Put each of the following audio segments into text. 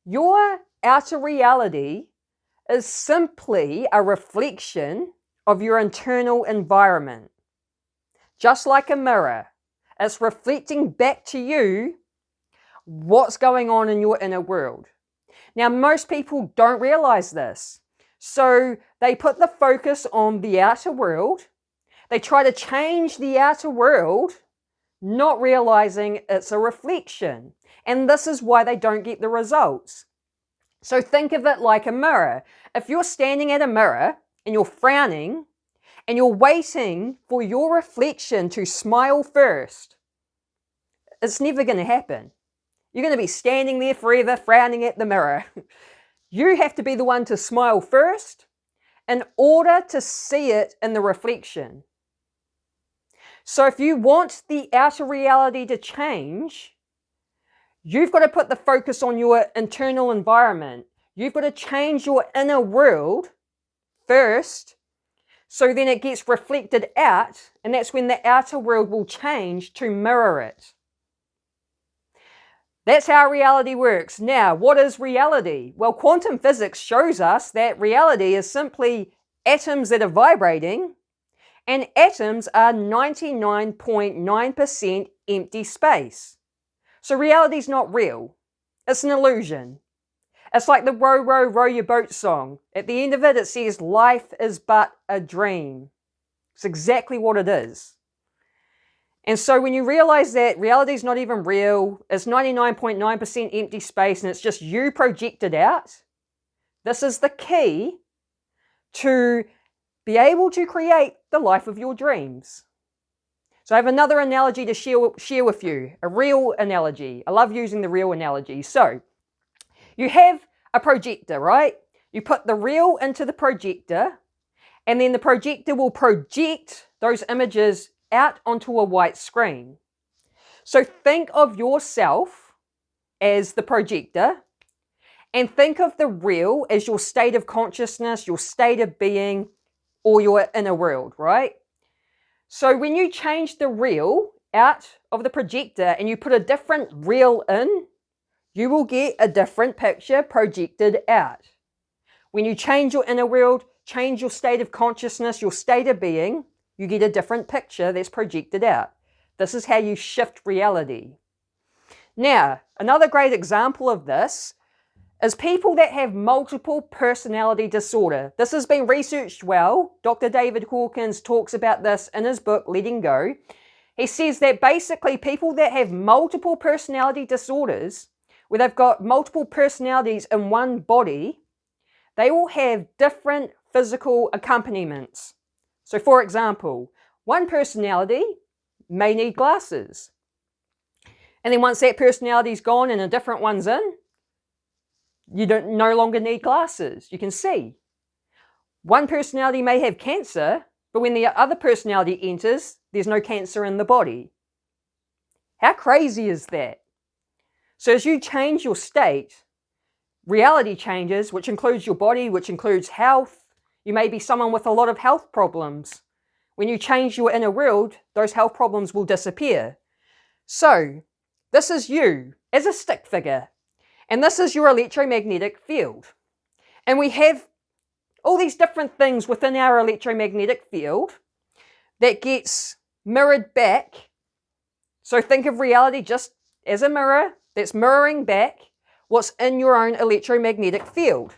Your outer reality is simply a reflection of your internal environment. Just like a mirror, it's reflecting back to you what's going on in your inner world. Now, most people don't realize this. So they put the focus on the outer world. They try to change the outer world, not realizing it's a reflection. And this is why they don't get the results. So think of it like a mirror. If you're standing at a mirror and you're frowning and you're waiting for your reflection to smile first, it's never going to happen. You're going to be standing there forever frowning at the mirror. You have to be the one to smile first in order to see it in the reflection. So if you want the outer reality to change, you've got to put the focus on your internal environment. You've got to change your inner world first, so then it gets reflected out, and that's when the outer world will change to mirror it. That's how reality works. Now, what is reality? Well, quantum physics shows us that reality is simply atoms that are vibrating, and atoms are 99.9% empty space. So reality is not real. It's an illusion. It's like the row, row, row your boat song. At the end of it, it says, life is but a dream. It's exactly what it is. And so when you realize that reality is not even real, it's 99.9% empty space, and it's just you projected out, this is the key to be able to create the life of your dreams. So I have another analogy to share with you, a real analogy. I love using the real analogy. So you have a projector, right? You put the reel into the projector, and then the projector will project those images out onto a white screen. So think of yourself as the projector, and think of the reel as your state of consciousness, your state of being, or your inner world, right? So when you change the reel out of the projector and you put a different reel in, you will get a different picture projected out. When you change your inner world, change your state of consciousness, your state of being, you get a different picture that's projected out. This is how you shift reality. Now, another great example of this is people that have multiple personality disorder. This has been researched well. Dr. David Hawkins talks about this in his book, Letting Go. He says that basically people that have multiple personality disorders, where they've got multiple personalities in one body, they will have different physical accompaniments. So for example, one personality may need glasses. And then once that personality's gone and a different one's in, you no longer need glasses. You can see. One personality may have cancer, but when the other personality enters, there's no cancer in the body. How crazy is that? So as you change your state, reality changes, which includes your body, which includes health. You may be someone with a lot of health problems. When you change your inner world, those health problems will disappear. So this is you as a stick figure. And this is your electromagnetic field. And we have all these different things within our electromagnetic field that gets mirrored back. So think of reality just as a mirror that's mirroring back what's in your own electromagnetic field.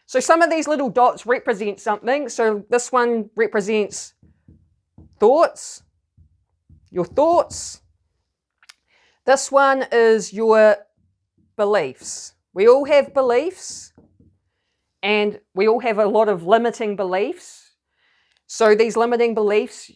So some of these little dots represent something. So this one represents thoughts, your thoughts. This one is your beliefs. We all have beliefs, and we all have a lot of limiting beliefs. So these limiting beliefs,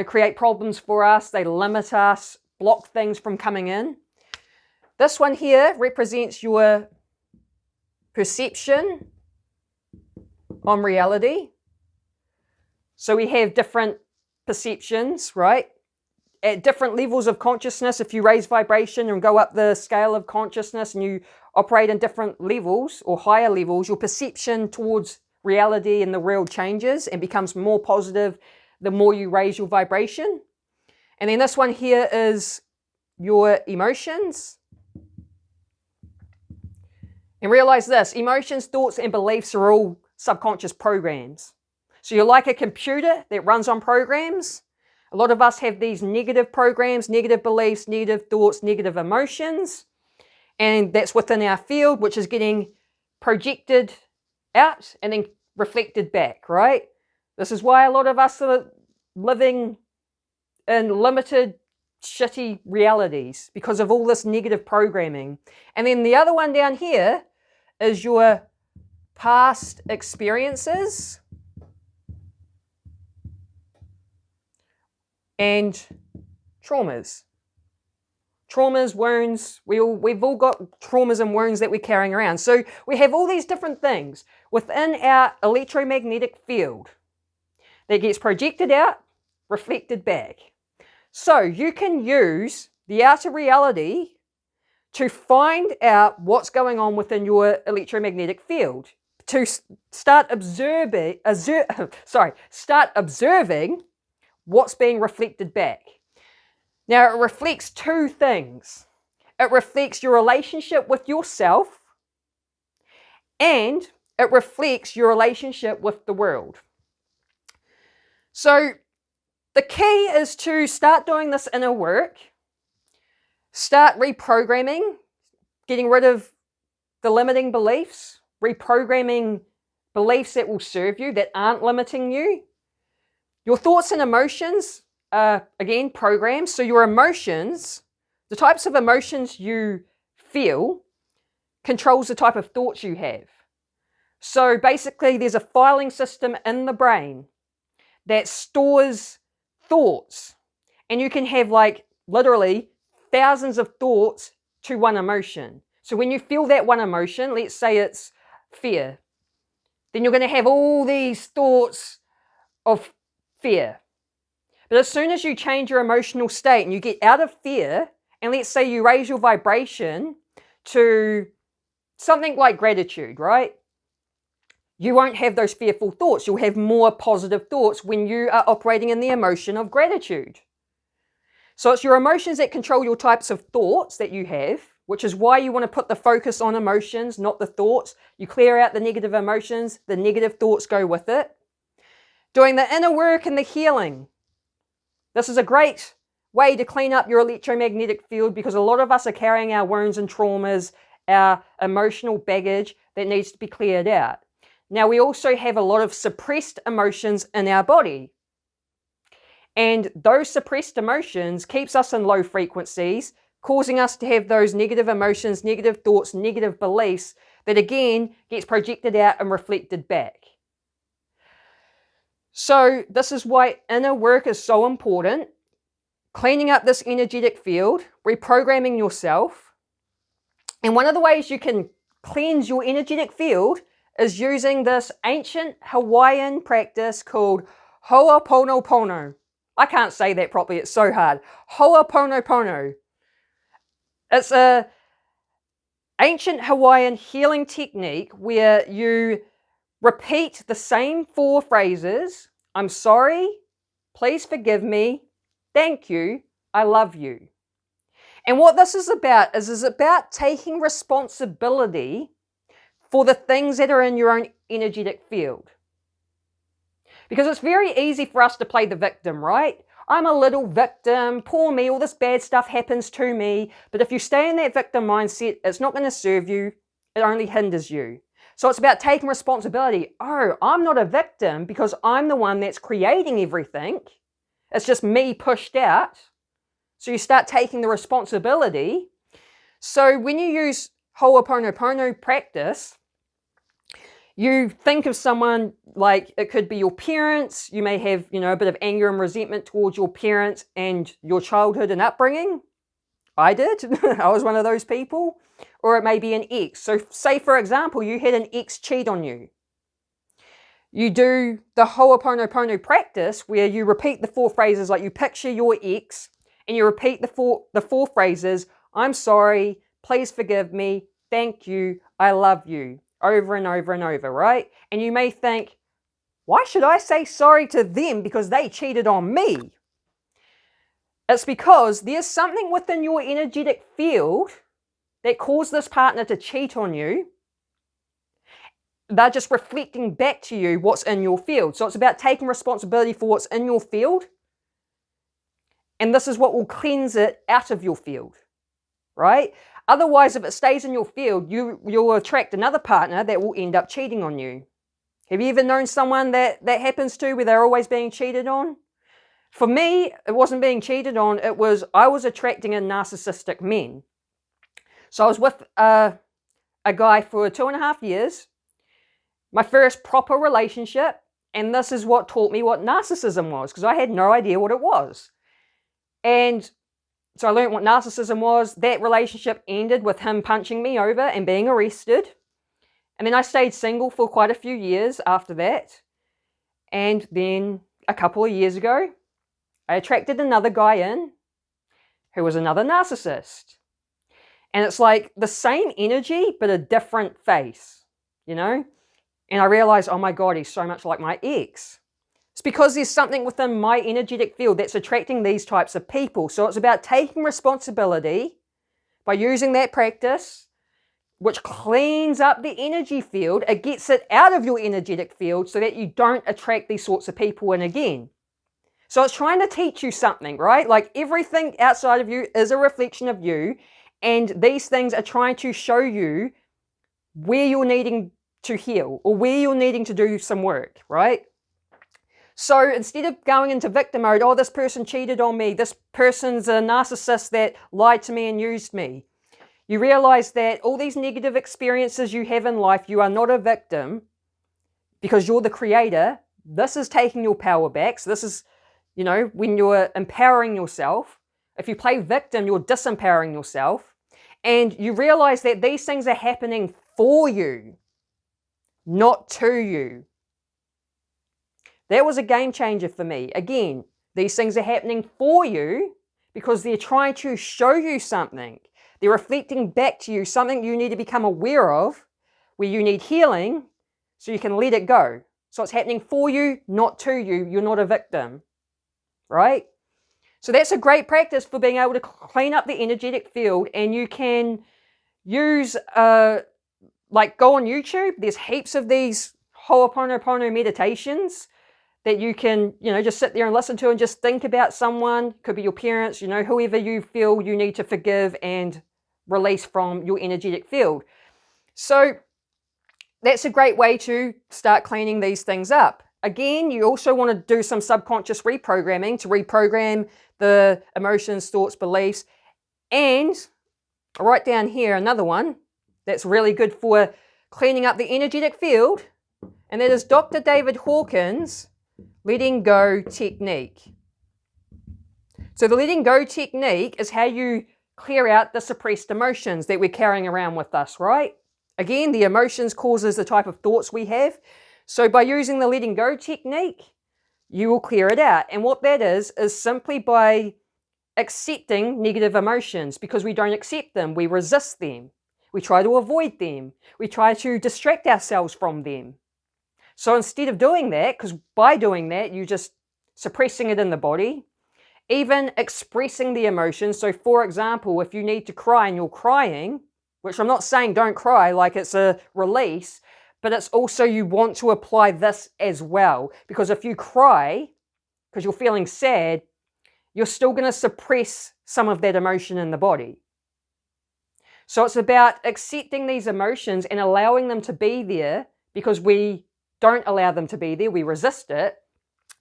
create problems for us. They limit us, block things from coming in. This one here represents your perception on reality. So we have different perceptions, right? At different levels of consciousness, if you raise vibration and go up the scale of consciousness and you operate in different levels or higher levels, your perception towards reality and the world changes and becomes more positive the more you raise your vibration. And then this one here is your emotions. And realize this, emotions, thoughts, and beliefs are all subconscious programs. So you're like a computer that runs on programs. A lot of us have these negative programs, negative beliefs, negative thoughts, negative emotions. And that's within our field, which is getting projected out and then reflected back, right? This is why a lot of us are living in limited, shitty realities because of all this negative programming. And then the other one down here is your past experiences and traumas. Traumas, wounds, we've all got traumas and wounds that we're carrying around. So we have all these different things within our electromagnetic field that gets projected out, reflected back. So you can use the outer reality to find out what's going on within your electromagnetic field, to start observing what's being reflected back. Now, it reflects two things. It reflects your relationship with yourself, and it reflects your relationship with the world. So the key is to start doing this inner work, start reprogramming, getting rid of the limiting beliefs, reprogramming beliefs that will serve you, that aren't limiting you. Your thoughts and emotions are, again, programs. So your emotions, the types of emotions you feel, controls the type of thoughts you have. So basically, there's a filing system in the brain that stores thoughts. And you can have like literally thousands of thoughts to one emotion. So when you feel that one emotion, let's say it's fear, then you're going to have all these thoughts of fear. But as soon as you change your emotional state and you get out of fear, and let's say you raise your vibration to something like gratitude, right? You won't have those fearful thoughts. You'll have more positive thoughts when you are operating in the emotion of gratitude. So it's your emotions that control your types of thoughts that you have, which is why you want to put the focus on emotions, not the thoughts. You clear out the negative emotions, the negative thoughts go with it. Doing the inner work and the healing. This is a great way to clean up your electromagnetic field because a lot of us are carrying our wounds and traumas, our emotional baggage that needs to be cleared out. Now, we also have a lot of suppressed emotions in our body. And those suppressed emotions keeps us in low frequencies, causing us to have those negative emotions, negative thoughts, negative beliefs that again gets projected out and reflected back. So this is why inner work is so important. Cleaning up this energetic field, reprogramming yourself. And one of the ways you can cleanse your energetic field is using this ancient Hawaiian practice called Ho'oponopono. I can't say that properly, it's so hard. Ho'oponopono. It's an ancient Hawaiian healing technique where you repeat the same 4 phrases. I'm sorry, please forgive me, thank you, I love you. And what this is about is about taking responsibility for the things that are in your own energetic field. Because it's very easy for us to play the victim, right? I'm a little victim, poor me, all this bad stuff happens to me. But if you stay in that victim mindset, it's not going to serve you, it only hinders you. So it's about taking responsibility. Oh, I'm not a victim because I'm the one that's creating everything. It's just me pushed out. So you start taking the responsibility. So when you use Ho'oponopono practice, you think of someone like it could be your parents. You may have, a bit of anger and resentment towards your parents and your childhood and upbringing. I did. I was one of those people. Or it may be an ex. So say, for example, you had an ex cheat on you. You do the Ho'oponopono practice where you repeat the 4 phrases, like you picture your ex and you repeat the four phrases, I'm sorry, please forgive me, thank you, I love you, over and over and over, right? And you may think, why should I say sorry to them because they cheated on me? It's because there's something within your energetic field that caused this partner to cheat on you, they're just reflecting back to you what's in your field. So it's about taking responsibility for what's in your field. And this is what will cleanse it out of your field, right? Otherwise, if it stays in your field, you'll attract another partner that will end up cheating on you. Have you ever known someone that happens to, where they're always being cheated on? For me, it wasn't being cheated on. I was attracting a narcissistic men. So I was with a guy for 2.5 years, my first proper relationship, and this is what taught me what narcissism was, because I had no idea what it was. And so I learned what narcissism was. That relationship ended with him punching me over and being arrested. And then I stayed single for quite a few years after that. And then a couple of years ago, I attracted another guy in who was another narcissist. And it's like the same energy, but a different face, you know? And I realized, oh my God, he's so much like my ex. It's because there's something within my energetic field that's attracting these types of people. So it's about taking responsibility by using that practice, which cleans up the energy field. It gets it out of your energetic field so that you don't attract these sorts of people in again. So it's trying to teach you something, right? Like everything outside of you is a reflection of you. And these things are trying to show you where you're needing to heal or where you're needing to do some work, right? So instead of going into victim mode, oh, this person cheated on me, this person's a narcissist that lied to me and used me, you realize that all these negative experiences you have in life, you are not a victim because you're the creator. This is taking your power back. So this is, you know, when you're empowering yourself. If you play victim, you're disempowering yourself. And you realize that these things are happening for you, not to you. That was a game changer for me. Again, these things are happening for you because they're trying to show you something. They're reflecting back to you something you need to become aware of, where you need healing so you can let it go. So it's happening for you, not to you. You're not a victim, right? So that's a great practice for being able to clean up the energetic field. And you can use, like go on YouTube. There's heaps of these Ho'oponopono meditations that you can, you know, just sit there and listen to and just think about someone. Could be your parents, you know, whoever you feel you need to forgive and release from your energetic field. So that's a great way to start cleaning these things up. Again, you also want to do some subconscious reprogramming to reprogram the emotions, thoughts, beliefs. And right down here, another one that's really good for cleaning up the energetic field, and that is Dr. David Hawkins' letting go technique. So the letting go technique is how you clear out the suppressed emotions that we're carrying around with us, right? Again, the emotions causes the type of thoughts we have. So by using the letting go technique, you will clear it out. And what that is simply by accepting negative emotions, because we don't accept them, we resist them. We try to avoid them. We try to distract ourselves from them. So instead of doing that, because by doing that, you're just suppressing it in the body, even expressing the emotions. So for example, if you need to cry and you're crying, which I'm not saying don't cry, like it's a release, but it's also you want to apply this as well. Because if you cry, because you're feeling sad, you're still going to suppress some of that emotion in the body. So it's about accepting these emotions and allowing them to be there, because we don't allow them to be there, we resist it.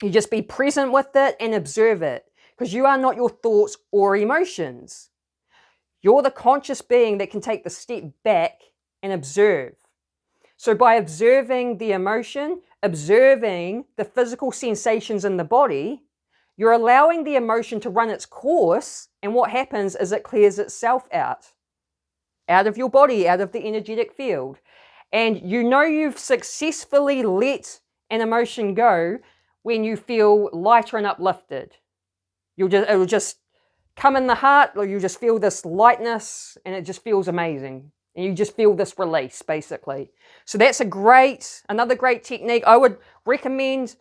You just be present with it and observe it, because you are not your thoughts or emotions. You're the conscious being that can take the step back and observe. So by observing the emotion, observing the physical sensations in the body, you're allowing the emotion to run its course, and what happens is it clears itself out of your body, out of the energetic field. And you know you've successfully let an emotion go when you feel lighter and uplifted. It will just come in the heart, or you just feel this lightness, and it just feels amazing. And you just feel this release, basically. So that's another great technique. I would recommend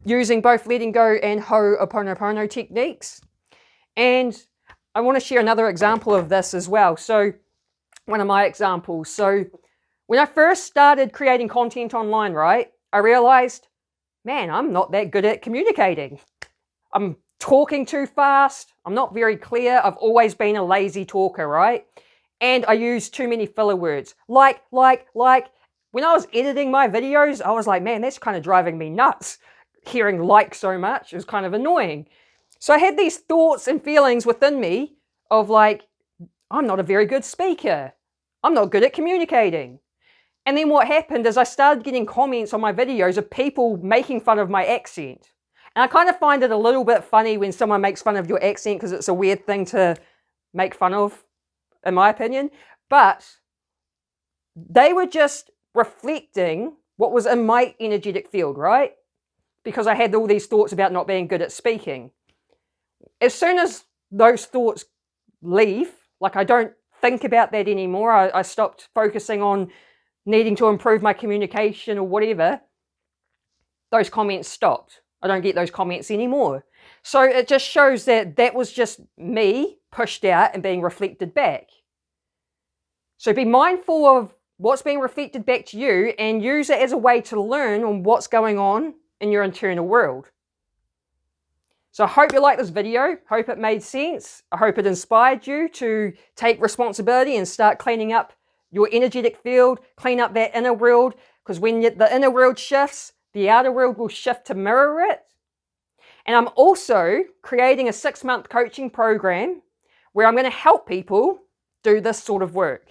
using both letting go and Ho'oponopono techniques. And I want to share another example of this as well. So one of my examples. So When I first started creating content online, right, I realized, man, I'm not that good at communicating. I'm talking too fast. I'm not very clear. I've always been a lazy talker, right? And I use too many filler words. Like. When I was editing my videos, I was like, man, that's kind of driving me nuts. Hearing like so much is kind of annoying. So I had these thoughts and feelings within me of like, I'm not a very good speaker. I'm not good at communicating. And then what happened is I started getting comments on my videos of people making fun of my accent. And I kind of find it a little bit funny when someone makes fun of your accent because it's a weird thing to make fun of, in my opinion. But they were just reflecting what was in my energetic field, right? Because I had all these thoughts about not being good at speaking. As soon as those thoughts leave, like I don't think about that anymore, I stopped focusing on needing to improve my communication or whatever, those comments stopped. I don't get those comments anymore. So it just shows that that was just me pushed out and being reflected back. So be mindful of what's being reflected back to you and use it as a way to learn on what's going on in your internal world. So I hope you liked this video. Hope it made sense. I hope it inspired you to take responsibility and start cleaning up your energetic field, clean up that inner world, because when the inner world shifts, the outer world will shift to mirror it. And I'm also creating a 6-month coaching program where I'm going to help people do this sort of work.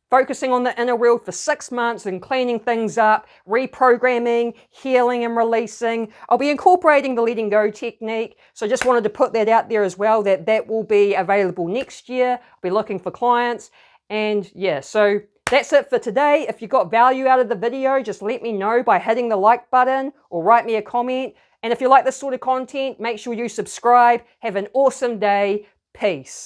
Focusing on the inner world for 6 months and cleaning things up, reprogramming, healing and releasing. I'll be incorporating the letting go technique. So just wanted to put that out there as well, that will be available next year. I'll be looking for clients. And yeah, so that's it for today. If you got value out of the video, just let me know by hitting the like button or write me a comment. And if you like this sort of content, make sure you subscribe. Have an awesome day. Peace.